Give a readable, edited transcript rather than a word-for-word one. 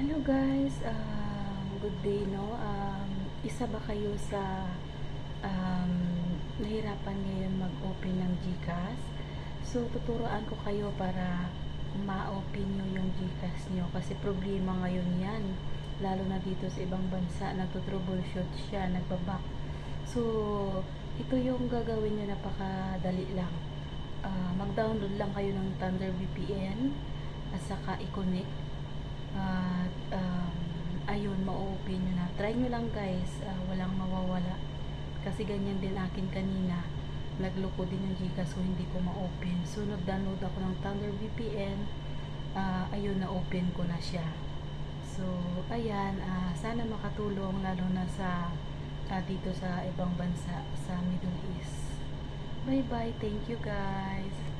Hello guys, good day no. Isa ba kayo sa nahirapan ngayon mag-open ng GCash? So tuturuan ko kayo para ma-open nyo yung GCash nyo kasi problema ngayon yan. Lalo na dito sa ibang bansa, nagto-troubleshoot siya, nagbaback. So ito yung gagawin nyo, napakadali lang. Mag-download lang kayo ng Thunder VPN at saka i-connect at ayun, ma-open nyo na. Try nyo lang guys, walang mawawala kasi ganyan din akin kanina, nagloko din yung Gcash ko, hindi ko ma-open. So nag-download ako ng Thunder VPN, ayun, na-open ko na siya. So ayan, sana makatulong lalo na sa dito sa ibang bansa sa Middle East. Bye bye, thank you guys.